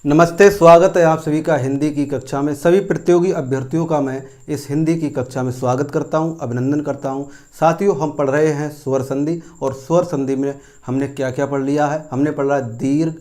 नमस्ते, स्वागत है आप सभी का हिंदी की कक्षा में। सभी प्रतियोगी अभ्यर्थियों का मैं इस हिंदी की कक्षा में स्वागत करता हूं, अभिनंदन करता हूं। साथियों, हम पढ़ रहे हैं स्वर संधि और स्वर संधि में हमने क्या क्या पढ़ लिया है। हमने पढ़ा दीर्घ,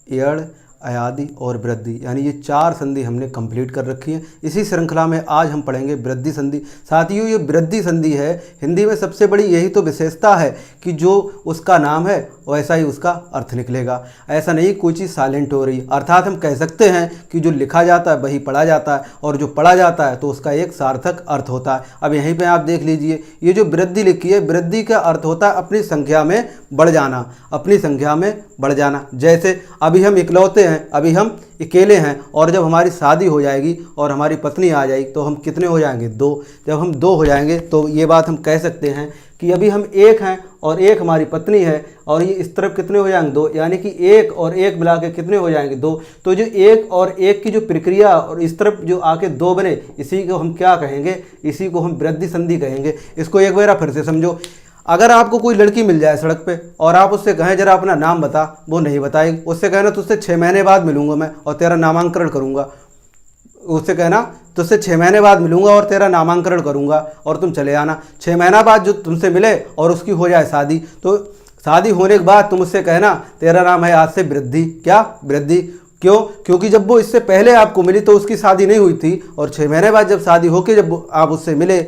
यड़, अयादि और वृद्धि, यानी ये 4 संधि हमने कंप्लीट कर रखी है। इसी श्रृंखला में आज हम पढ़ेंगे वृद्धि संधि। साथियों, ये वृद्धि संधि है, हिंदी में सबसे बड़ी यही तो विशेषता है कि जो उसका नाम है वैसा ही उसका अर्थ निकलेगा। ऐसा नहीं कोई चीज़ साइलेंट हो रही, अर्थात हम कह सकते हैं कि जो लिखा जाता है वही पढ़ा जाता है, और जो पढ़ा जाता है तो उसका एक सार्थक अर्थ होता है। अब यहीं पे आप देख लीजिए, ये जो वृद्धि लिखी है, वृद्धि का अर्थ होता है अपनी संख्या में बढ़ जाना, अपनी संख्या में बढ़ जाना। जैसे अभी हम इकलौते हैं, अभी हम अकेले हैं, और जब हमारी शादी हो जाएगी और हमारी पत्नी आ जाएगी तो हम कितने हो जाएंगे? 2। जब हम 2 हो जाएंगे तो ये बात हम कह सकते हैं कि अभी हम 1 हैं और 1 हमारी पत्नी है, और ये इस तरफ कितने हो जाएंगे? 2, यानी कि 1 और 1 मिला के कितने हो जाएंगे? 2। तो जो 1 और 1 की जो प्रक्रिया और इस तरफ जो आके 2 बने, इसी को हम क्या कहेंगे? इसी को हम वृद्धि संधि कहेंगे। इसको एक बार फिर से समझो। अगर आपको कोई लड़की मिल जाए सड़क पे और आप उससे कहें जरा अपना नाम बता, वो नहीं बताएगी। उससे कहना तुझसे 6 महीने बाद मिलूंगा मैं और तेरा नामांकन करूंगा। उससे कहना तुझसे 6 महीने बाद मिलूंगा और तेरा नामांकन करूंगा और तुम चले आना। 6 महीना बाद जो तुमसे मिले और उसकी हो जाए शादी, तो शादी होने के बाद तुम उससे कहना तेरा नाम है आज से वृद्धि। क्या? वृद्धि। क्यों? क्योंकि जब वो इससे पहले आपको मिली तो उसकी शादी नहीं हुई थी, और 6 महीने बाद जब शादी होके जब आप उससे मिले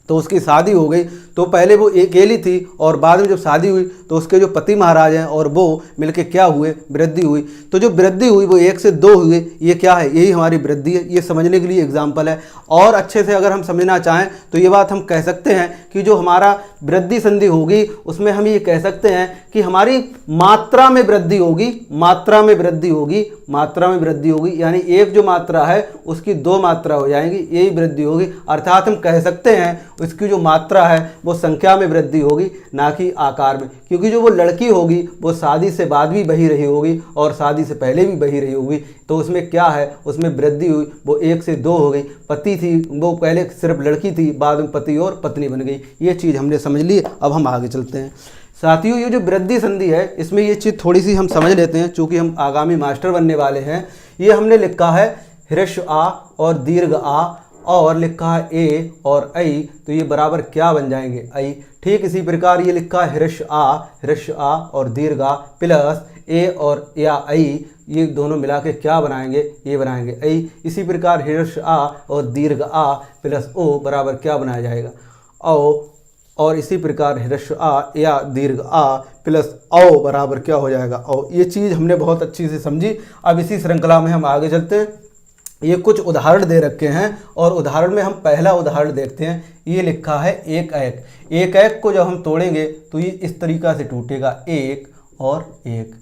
तो उसकी शादी हो गई। तो पहले वो अकेली थी और बाद में जब शादी हुई तो उसके जो पति महाराज हैं और वो मिलके क्या हुए? वृद्धि हुई। तो जो वृद्धि हुई वो 1 से 2 हुए। ये क्या है? यही हमारी वृद्धि है। ये समझने के लिए एग्जाम्पल है। और अच्छे से अगर हम समझना चाहें तो ये बात हम कह सकते हैं कि जो हमारा वृद्धि संधि होगी उसमें हम ये कह सकते हैं कि हमारी मात्रा में वृद्धि होगी, मात्रा में वृद्धि होगी, मात्रा में वृद्धि होगी। यानी एक जो मात्रा है उसकी 2 मात्रा हो जाएंगी, यही वृद्धि होगी। अर्थात हम कह सकते हैं उसकी जो मात्रा है वो संख्या में वृद्धि होगी, ना कि आकार में। क्योंकि जो वो लड़की होगी वो शादी से बाद भी बही रही होगी और शादी से पहले भी बही रही होगी, तो उसमें क्या है? उसमें वृद्धि हुई। वो 1 से 2 हो गई। पति थी, वो पहले सिर्फ लड़की थी, बाद में पति और पत्नी बन गई। ये चीज़ हमने समझ ली। अब हम आगे चलते हैं। साथियों, ये जो वृद्धि संधि है इसमें ये चीज़ थोड़ी सी हम समझ लेते हैं, चूँकि हम आगामी मास्टर बनने वाले हैं। ये हमने लिखा है ह्रस्व आ और दीर्घ आ, और लिखा है ए और ऐ, तो ये बराबर क्या बन जाएंगे? ऐ। ठीक इसी प्रकार ये लिखा है ह्रस्व आ और दीर्घ आ प्लस ए और या ऐ, ये दोनों मिला के क्या बनाएंगे? ये बनाएंगे ऐ। इसी प्रकार ह्रस्व आ और दीर्घ आ प्लस ओ बराबर क्या बनाया जाएगा? औ। और इसी प्रकार ह्रस्व आ या दीर्घ आ प्लस औ बराबर क्या हो जाएगा? औ। ये चीज़ हमने बहुत अच्छी से समझी। अब इसी श्रृंखला में हम आगे चलते हैं। ये कुछ उदाहरण दे रखे हैं और उदाहरण में हम पहला उदाहरण देखते हैं। ये लिखा है एक एक। एक एक को जब हम तोड़ेंगे तो ये इस तरीक़ा से टूटेगा, 1 और 1।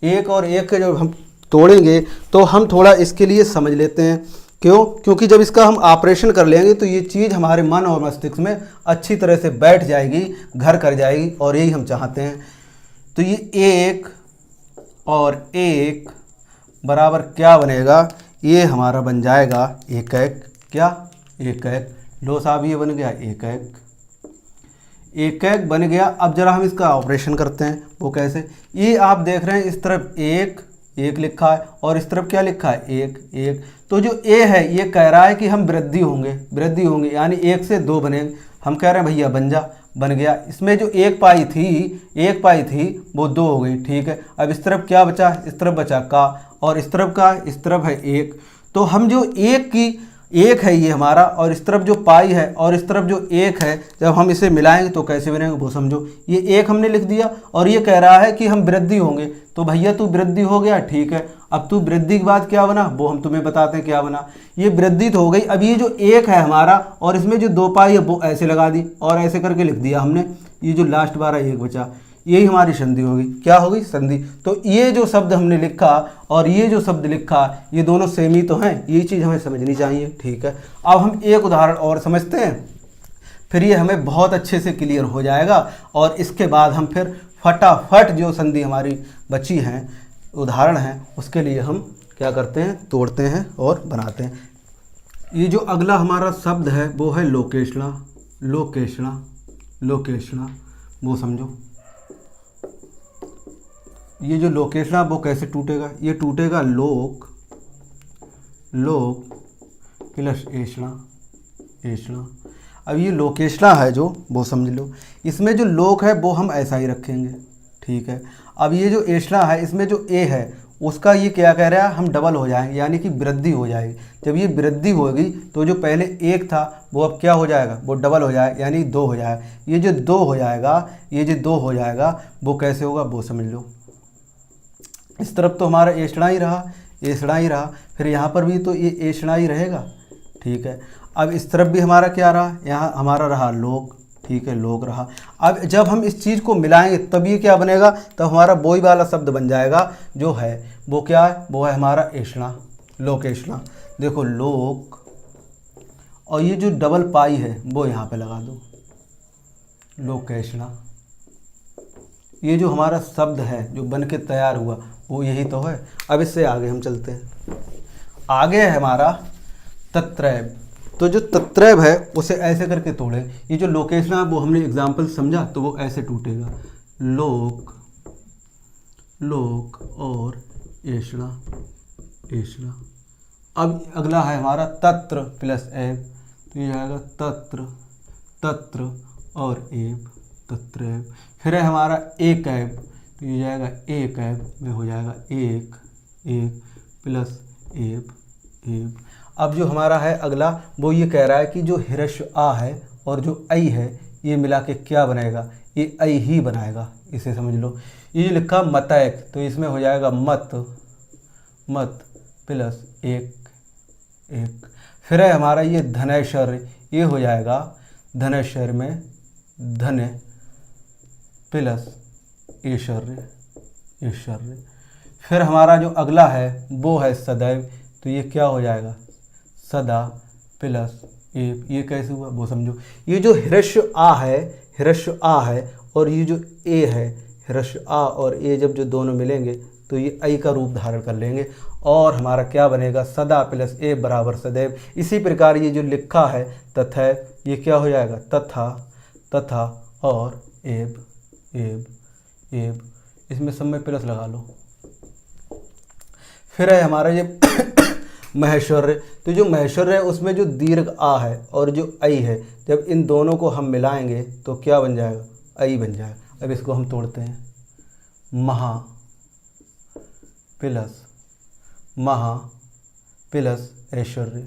1 और 1 के जब हम तोड़ेंगे तो हम थोड़ा इसके लिए समझ लेते हैं। क्यों? क्योंकि जब इसका हम ऑपरेशन कर लेंगे तो ये चीज़ हमारे मन और मस्तिष्क में अच्छी तरह से बैठ जाएगी, घर कर जाएगी, और यही हम चाहते हैं। तो ये 1 और 1 बराबर क्या बनेगा? ये हमारा बन जाएगा एक एक। क्या? एक एक। लो साहब, ये बन गया एक एक। एक एक बन गया। अब जरा हम इसका ऑपरेशन करते हैं। वो कैसे? ये आप देख रहे हैं इस तरफ 1 1 लिखा है और इस तरफ क्या लिखा है? 1 1। तो जो ए है ये कह रहा है कि हम वृद्धि होंगे, वृद्धि होंगे, यानी 1 से 2 बनेंगे। हम कह रहे हैं भैया बन जा। बन गया। इसमें जो 1 पाई थी वो 2 हो गई। ठीक है। अब इस तरफ क्या बचा? इस तरफ बचा का, और इस तरफ का, इस तरफ है 1। तो हम जो 1 है ये हमारा, और इस तरफ जो पाई है और इस तरफ जो 1 है, जब हम इसे मिलाएंगे तो कैसे बनेंगे वो समझो। ये 1 हमने लिख दिया और ये कह रहा है कि हम वृद्धि होंगे। तो भैया तू वृद्धि हो गया, ठीक है। अब तू वृद्धि के बाद क्या बना वो हम तुम्हें बताते हैं क्या बना। ये वृद्धि तो हो गई। अब ये जो 1 है हमारा और इसमें जो 2 पाई है वो ऐसे लगा दी और ऐसे करके लिख दिया हमने। ये जो लास्ट बार 1 बचा, यही हमारी संधि होगी। क्या होगी? संधि। तो ये जो शब्द हमने लिखा और ये जो शब्द लिखा, ये दोनों सेम ही तो हैं। ये चीज़ हमें समझनी चाहिए। ठीक है। अब हम एक उदाहरण और समझते हैं, फिर ये हमें बहुत अच्छे से क्लियर हो जाएगा, और इसके बाद हम फिर फटाफट जो संधि हमारी बची हैं, उदाहरण हैं, उसके लिए हम क्या करते हैं? तोड़ते हैं और बनाते हैं। ये जो अगला हमारा शब्द है वो है लोकेशणा। लोकेशणा, लोकेशणा, वो समझो। ये जो लोकेशना वो कैसे टूटेगा, ये टूटेगा लोक प्लस एषणा। अब ये लोकेशना है जो, वो समझ लो, इसमें जो लोक है वो हम ऐसा ही रखेंगे, ठीक है। अब ये जो एषणा है, इसमें जो ए है उसका ये क्या कह रहा है, हम डबल हो जाएंगे, यानी कि वृद्धि हो जाएगी। जब ये वृद्धि होगी तो जो पहले एक था वो अब क्या हो जाएगा, वो डबल हो जाएगा, यानी 2 हो जाएगा। ये जो 2 हो जाएगा, वो कैसे होगा वो समझ लो। इस तरफ तो हमारा एषणा ही रहा, फिर यहाँ पर भी तो ये एषणा ही रहेगा, ठीक है। अब इस तरफ भी हमारा क्या रहा, यहाँ हमारा रहा लोक, ठीक है, लोक रहा। अब जब हम इस चीज़ को मिलाएंगे तब ये क्या बनेगा, तब हमारा वही वाला शब्द बन जाएगा जो है, वो क्या है, वो है हमारा एषणा, लोकेशणा। देखो लोक, और ये जो डबल पाई है वो यहाँ पे लगा दो, लोकेशणा। ये जो हमारा शब्द है जो बन के तैयार हुआ वो यही तो है। अब इससे आगे हम चलते हैं। आगे है हमारा तत्रैव। तो जो तत्रैव है उसे ऐसे करके तोड़े। ये जो लोकेशना है वो हमने एग्जाम्पल समझा, तो वो ऐसे टूटेगा, लोक और एषणा। अब अगला है हमारा तत्र प्लस एव, तो ये आएगा तत्र और एव, तत्रैव। फिर है हमारा एकैव, तो ये जाएगा एकैव में हो जाएगा एक प्लस एव। अब जो हमारा है अगला, वो ये कह रहा है कि जो हिरस्व आ है और जो ऐ है ये मिला के क्या बनाएगा, ये ऐ ही बनाएगा, इसे समझ लो। ये जो लिखा मतैक, तो इसमें हो जाएगा मत प्लस एक। फिर है हमारा ये धनैश्वर्य, ये हो जाएगा धनैश्वर्य में धन प्लस ऐश्वर्य। फिर हमारा जो अगला है वो है सदैव, तो ये क्या हो जाएगा, सदा प्लस एव। ये कैसे हुआ वो समझो। ये जो हिरस्व आ है और ये जो ए है, हिरस्व आ और ए जब जो दोनों मिलेंगे तो ये ऐ का रूप धारण कर लेंगे और हमारा क्या बनेगा, सदा प्लस एव बराबर सदैव। इसी प्रकार ये जो लिखा है तथैव, ये क्या हो जाएगा, तथा और एव। इसमें सब में प्लस लगा लो। फिर है हमारा ये महेश्वर्य। तो जो महेश्वर्य है उसमें जो दीर्घ आ है और जो ऐ है, जब इन दोनों को हम मिलाएंगे तो क्या बन जाएगा, ऐ बन जाएगा। अब इसको हम तोड़ते हैं, महा प्लस ऐश्वर्य।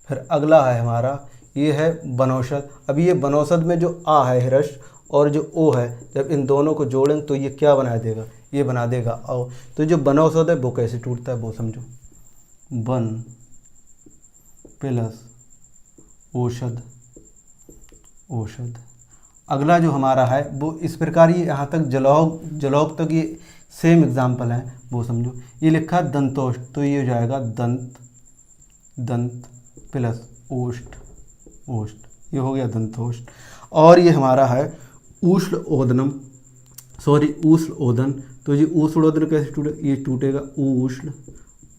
फिर अगला है हमारा ये है बनौषध। अब ये बनौषध में जो आ है हिरस्व और जो ओ है, जब इन दोनों को जोड़ेंगे तो ये क्या बना देगा, ये बना देगा औ। तो जो बनौषध है वो कैसे टूटता है वो समझो, बन प्लस औषध। अगला जो हमारा है वो इस प्रकार, ये यहाँ तक जलौग तक ये सेम एग्जाम्पल है, वो समझो। ये लिखा दंतोष्ठ, तो ये हो जाएगा दंत प्लस ओष्ठ, ये हो गया दंतोष्ठ। और ये हमारा है उष्ण ओदन, तो ये उष्ण ओदन कैसे टूटेगा, ये टूटेगा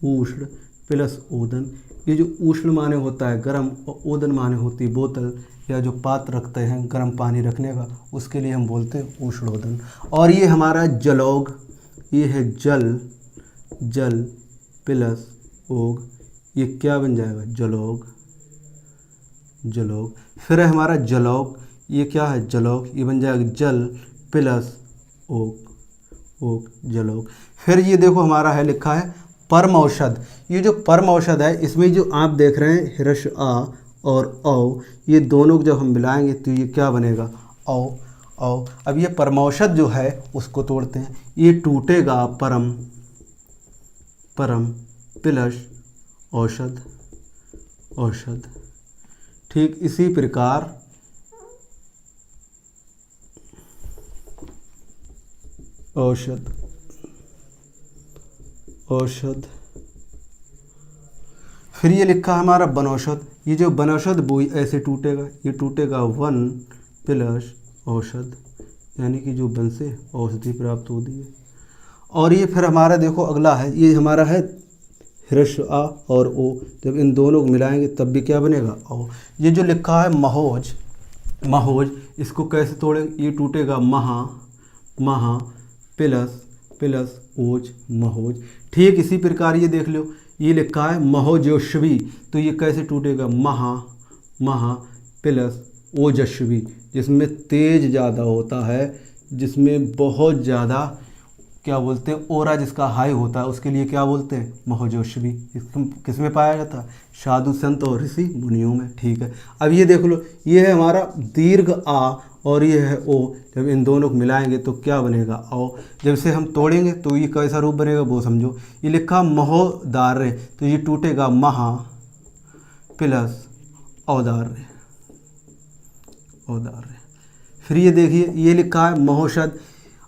उष्ण प्लस ओदन। ये जो उष्ण माने होता है गर्म और ओदन माने होती है बोतल या जो पात्र रखते हैं गर्म पानी रखने का, उसके लिए हम बोलते हैं उष्णोदन। और ये हमारा जलौग, ये है जल प्लस ओग, ये क्या बन जाएगा, जलौग। फिर है हमारा जलौग, ये क्या है, जलौग, ये बन जाएगा जल प्लस ओक, जलौग। फिर ये देखो हमारा है लिखा है परम औषध। ये जो परम औषध है इसमें जो आप देख रहे हैं हिरस्व आ और औ, ये दोनों को जब हम मिलाएंगे तो ये क्या बनेगा, औ। अब ये परमौषध जो है उसको तोड़ते हैं। ये टूटेगा परम प्लस औषध। ठीक इसी प्रकार औषध। फिर ये लिखा हमारा बनौषध। ये जो बनौषध वो ऐसे टूटेगा, ये टूटेगा वन प्लस औषध, यानी कि जो वन से औषधि प्राप्त होती है। और ये फिर हमारा देखो अगला है, ये हमारा है हिरस्व आ और ओ, जब इन दोनों को मिलाएंगे तब भी क्या बनेगा, ओ। ये जो लिखा है महोज, इसको कैसे तोड़ेंगे, ये टूटेगा महा महा प्लस प्लस ओज महोज। ठीक इसी प्रकार ये देख लो, ये लिखा है महोजस्वी, तो ये कैसे टूटेगा, महा महा प्लस ओजस्वी, जिसमें तेज ज़्यादा होता है, जिसमें बहुत ज़्यादा क्या बोलते हैं ओरा जिसका हाई होता है, उसके लिए क्या बोलते हैं, महोजस्वी। किस में पाया जाता है, साधु संत और ऋषि मुनियों में। ठीक है, अब ये देख लो, ये है हमारा दीर्घ आ और ये है ओ, जब इन दोनों को मिलाएंगे तो क्या बनेगा, औ। जब से हम तोड़ेंगे तो ये कैसा रूप बनेगा वो समझो। ये लिखा महोदार्य, तो ये टूटेगा महा प्लस औदार्य औदार्य। फिर ये देखिए, ये लिखा है महोषध।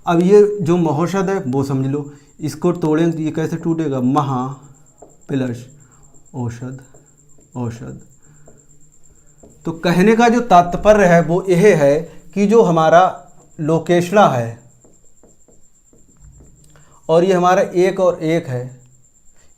अब ये जो महोषध है वो समझ लो, इसको तोड़ेंगे तो ये कैसे टूटेगा, महा प्लस औषध औषध। तो कहने का जो तात्पर्य है वो यह है कि जो हमारा लोकेशणा है और ये हमारा एक और एक है,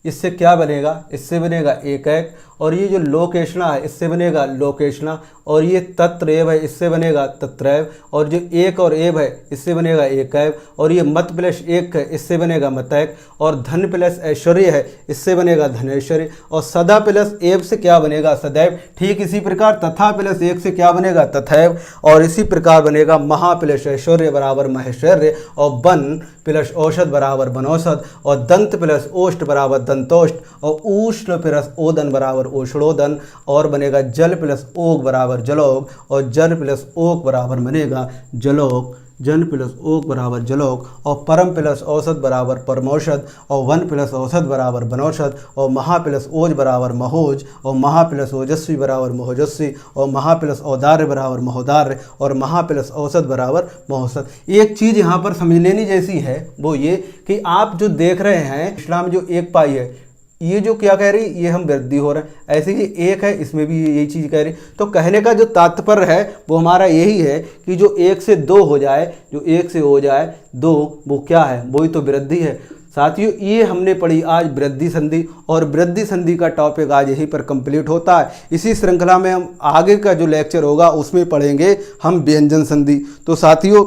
इससे क्या बनेगा, इससे बनेगा एक एक, और ये जो लोकेशणा है इससे बनेगा लोकेशणा, और ये तत्रैव है इससे बनेगा तत्रैव, और जो एक और एव है इससे बनेगा एक एव, और ये मत प्लस एक है इससे बनेगा मतैक, और धन प्लस ऐश्वर्य है इससे बनेगा धनैश्वर्य, और सदा प्लस एव से क्या बनेगा सदैव। ठीक इसी प्रकार तथा प्लस एक से क्या बनेगा तथैव, और इसी प्रकार बनेगा महा प्लस ऐश्वर्य बराबर महेश्वर्य, और वन प्लस औषध बराबर वनौषध, और दंत प्लस ओष्ठ बराबर दंतोष्ठ, और उष्ण प्लस ओदन बराबर ओषणोदन, और बनेगा जल प्लस ओग बराबर जलोग, और जल प्लस ओक बराबर बनेगा जलोग, जन प्लस ओक बराबर जलोक, और परम प्लस औसत बराबर परमौषध, और वन प्लस औसत बराबर वनौषध, और महा प्लस ओज बराबर महोज, और महा प्लस ओजस्वी बराबर महोजस्वी, और महा प्लस औदार्य बराबर महोदार्य, और महा प्लस औसत बराबर महोसत। एक चीज़ यहाँ पर समझ लेनी जैसी है वो ये कि आप जो देख रहे हैं इस्लाम जो एक पाई है, ये जो क्या कह रही, ये हम वृद्धि हो रहे हैं, ऐसे ही एक है इसमें भी यही चीज़ कह रही। तो कहने का जो तात्पर्य है वो हमारा यही है कि जो एक से दो हो जाए, जो एक से हो जाए दो, वो क्या है, वही तो वृद्धि है। साथियों, ये हमने पढ़ी आज वृद्धि संधि, और वृद्धि संधि का टॉपिक आज यहीं पर कंप्लीट होता है। इसी श्रृंखला में हम आगे का जो लेक्चर होगा उसमें पढ़ेंगे हम व्यंजन संधि। तो साथियों,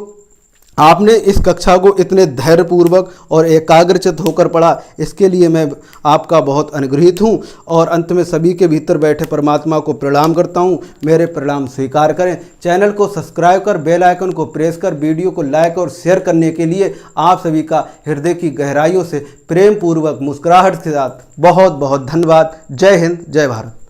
आपने इस कक्षा को इतने धैर्यपूर्वक और एकाग्रचित होकर पढ़ा, इसके लिए मैं आपका बहुत अनुग्रहित हूँ, और अंत में सभी के भीतर बैठे परमात्मा को प्रणाम करता हूँ। मेरे प्रणाम स्वीकार करें। चैनल को सब्सक्राइब कर बेल आइकन को प्रेस कर वीडियो को लाइक और शेयर करने के लिए आप सभी का हृदय की गहराइयों से प्रेम पूर्वक मुस्कुराहट के साथ बहुत बहुत धन्यवाद। जय हिंद, जय भारत।